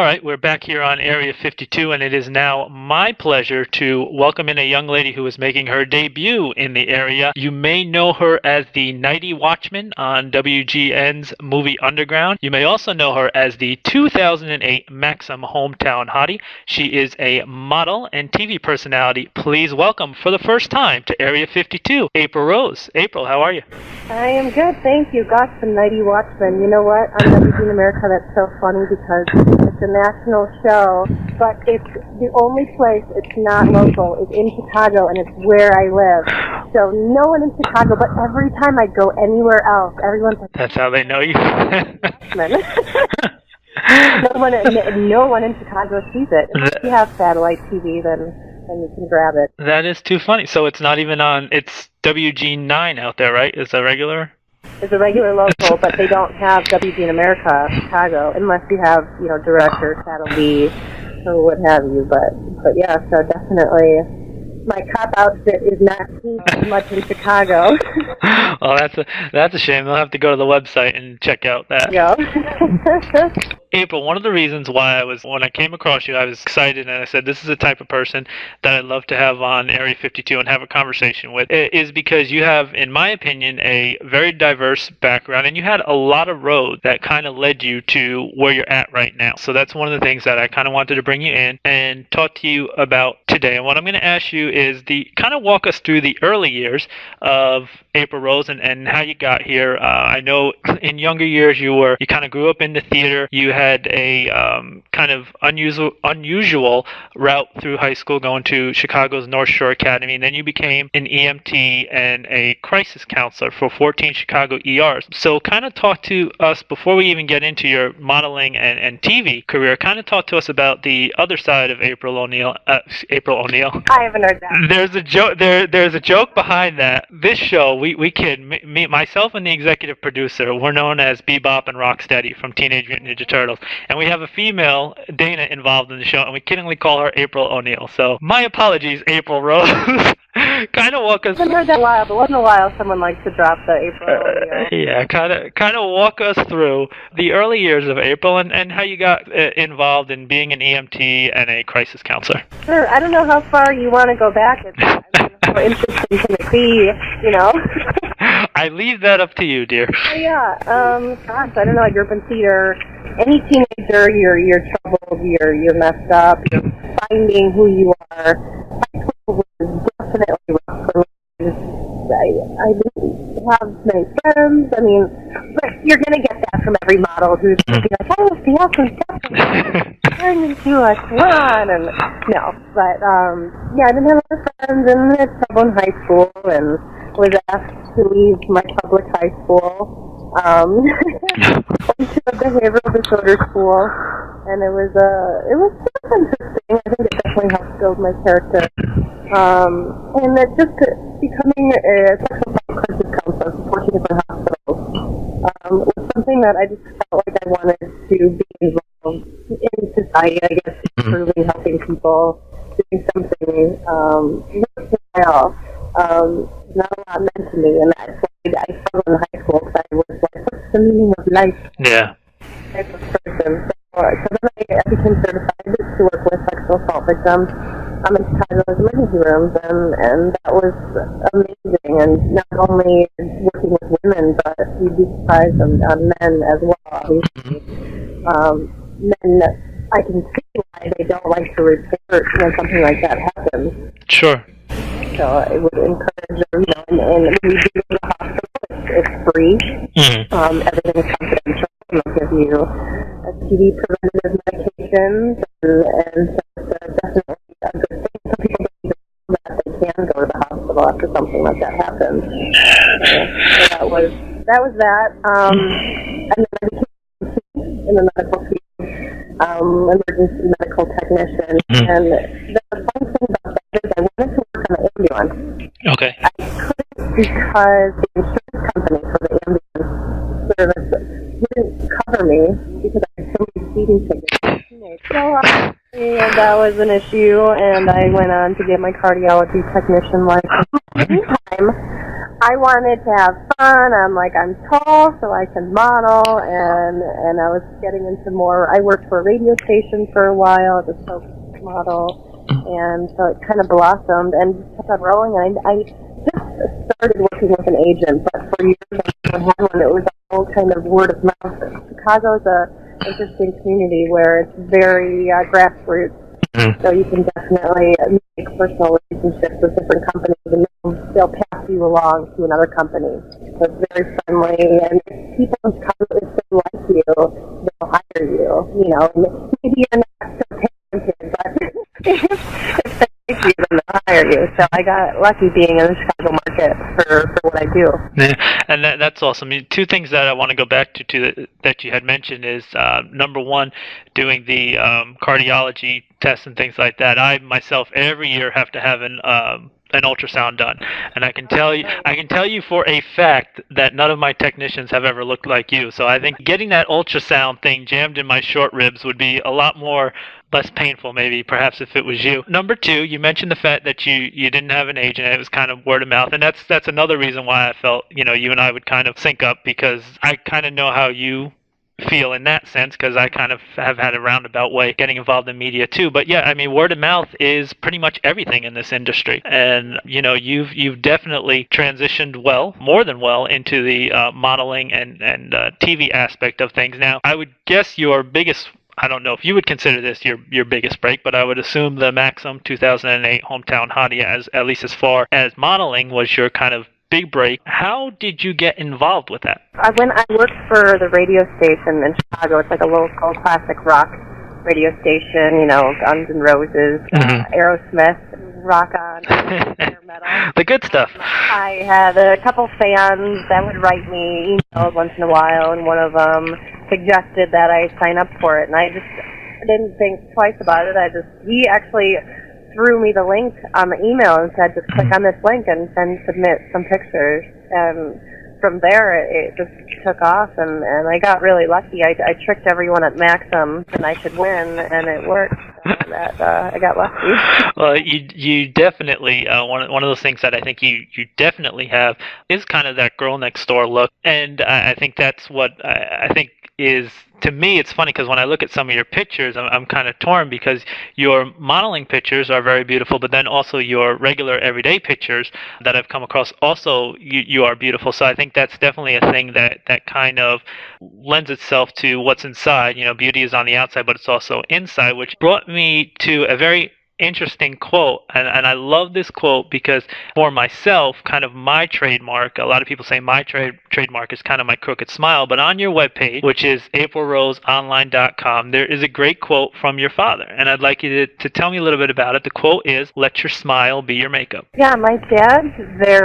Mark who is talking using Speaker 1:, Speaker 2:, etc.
Speaker 1: All right, we're back here on Area 52, and it is now my pleasure to welcome in a young lady who is making her debut in the area. You may know her as the Nighty Watchman on WGN's movie Underground. You may also know her as the 2008 Maxim Hometown Hottie. She is a model and TV personality. Please welcome, for the first time, to Area 52, April Rose. April, how are you?
Speaker 2: I am good, thank you. Gosh, the Nighty Watchman. You know what? On WGN America, that's so funny because it's a national show, but it's the only place it's not local is in Chicago, and it's where I live. So no one in Chicago, but every time I go anywhere else, everyone's like,
Speaker 1: that's how they know you.
Speaker 2: no one in Chicago sees it. If you have satellite TV, then you can grab it.
Speaker 1: That is too funny. So it's not even on, it's WG9 out there, right? Is that regular?
Speaker 2: It's a regular local, but they don't have WG in America, Chicago, unless you have, Direct or Saddle B or what have you. But yeah, so definitely my cop outfit is not seen as much in Chicago.
Speaker 1: Well, that's a shame. They'll have to go to the website and check out that.
Speaker 2: Yeah.
Speaker 1: April, one of the reasons why when I came across you, I was excited, and I said, this is the type of person that I'd love to have on Area 52 and have a conversation with, is because you have, in my opinion, a very diverse background, and you had a lot of roads that kind of led you to where you're at right now. So that's one of the things that I kind of wanted to bring you in and talk to you about today. And what I'm going to ask you is kind of walk us through the early years of April Rose and how you got here. I know in younger years you kind of grew up in the theater. You had a kind of unusual route through high school, going to Chicago's North Shore Academy, and then you became an EMT and a crisis counselor for 14 Chicago ERs. So kind of talk to us, before we even get into your modeling and TV career, kind of talk to us about the other side of April O'Neil. April O'Neil.
Speaker 2: I haven't heard that.
Speaker 1: There's a joke. There's a joke behind that. This show, we kid, myself and the executive producer, we're known as Bebop and Rocksteady from Teenage Mutant Ninja Turtles, and we have a female, Dana, involved in the show, and we kiddingly call her April O'Neil. So my apologies, April Rose. Kind of walk us.
Speaker 2: I haven't heard that in a while, but once in a while someone likes to drop the April O'Neil.
Speaker 1: Yeah, kind of walk us through the early years of April and how you got involved in being an EMT and a crisis counselor.
Speaker 2: Sure. I don't know how far you want to go back. How interesting can it be,
Speaker 1: I leave that up to you, dear.
Speaker 2: Oh, yeah. Gosh, I don't know. I grew up in theater. Any teenager, you're troubled, you're messed up, you're finding who you are. High school was definitely rough for me. I didn't have many friends. But you're going to get that from every model who's going to be like, oh, see awesome stuff. Turn into a swan. And no, but yeah, I didn't have a lot of friends, and I had trouble in high school, and was asked to leave my public high school. Went to a behavioral disorder school, and it was interesting. I think it definitely helped build my character. And it just becoming a sexual crisis counselor for 14 different hospitals was something that I just felt like I wanted to be involved in society, I guess, improving, helping people, doing something worthwhile. Not a lot meant to me, and that's why I struggled in high school, because I was like, what's the meaning of life?
Speaker 1: Yeah.
Speaker 2: Type of person. So then I became certified to work with sexual assault victims in Chicago's emergency rooms, and that was amazing. And not only working with women, but you'd be surprised on men as well, obviously. Men, I can see why they don't like to report when something like that happens.
Speaker 1: Sure.
Speaker 2: So I would encourage them, and when you do go to the hospital, it's free. Everything is confidential. They'll give you TV preventative medications, and so it's definitely a good thing. Some people don't even know that they can go to the hospital after something like that happens. So that was that. And then I became in the medical field, emergency medical technician, and the fun thing about that is I wanted to work on the ambulance. Okay. I couldn't because the insurance company for the ambulance service wouldn't cover me because I had so many speeding tickets. And that was an issue, and I went on to get my cardiology technician license. In the meantime, I wanted to have fun. I'm tall, so I can model, and I was getting into more. I worked for a radio station for a while as a soap model, and so it kind of blossomed and kept on rolling. And I just started working with an agent, but for years I haven't had one. It was all kind of word of mouth. Chicago's a interesting community where it's very grassroots. So you can definitely make personal relationships with different companies, and they'll pass you along to another company. So it's very friendly, and if people in Chicago, if they like you, they'll hire you. You know, maybe you're not so talented, but if they like you, then they'll hire you. So I got lucky being in the Chicago market for what I do.
Speaker 1: Yeah, and that's awesome. I mean, two things that I want to go back to that you had mentioned is number one, doing the cardiology tests and things like that. I myself every year have to have an ultrasound done, and I can tell you for a fact that none of my technicians have ever looked like you. So I think getting that ultrasound thing jammed in my short ribs would be a lot more less painful, maybe, perhaps, if it was you. Number two, you mentioned the fact that you didn't have an agent. It was kind of word of mouth, and that's another reason why I felt, you and I would kind of sync up, because I kind of know how you feel in that sense, because I kind of have had a roundabout way getting involved in media too. But yeah, I mean, word of mouth is pretty much everything in this industry, and you've definitely transitioned well, more than well, into the modeling and TV aspect of things. Now, I would guess your biggest, I don't know if you would consider this your biggest break, but I would assume the Maxim 2008 Hometown Hottie, at least as far as modeling, was your kind of big break. How did you get involved with that?
Speaker 2: When I worked for the radio station in Chicago, it's like a local classic rock radio station, Guns N' Roses, Aerosmith, rock on, hair metal.
Speaker 1: The good stuff.
Speaker 2: I had a couple fans that would write me emails once in a while, and one of them suggested that I sign up for it, and I didn't think twice about it. He actually threw me the link on the email and said, just click on this link and then submit some pictures. And from there, it just took off, and I got really lucky. I tricked everyone at Maxim, and I should win, and it worked. I got lucky.
Speaker 1: Well, you definitely, one of those things that I think you definitely have is kind of that girl next door look. And I think that's what I think is, to me, it's funny because when I look at some of your pictures, I'm kind of torn, because your modeling pictures are very beautiful, but then also your regular everyday pictures that I've come across, also you are beautiful. So I think that's definitely a thing that kind of lends itself to what's inside. Beauty is on the outside, but it's also inside, which brought me to a very interesting quote, and I love this quote because for myself, kind of my trademark, a lot of people say my trademark is kind of my crooked smile, but on your webpage, which is aprilroseonline.com, there is a great quote from your father, and I'd like you to tell me a little bit about it. The quote is, "Let your smile be your makeup."
Speaker 2: Yeah, my dad's very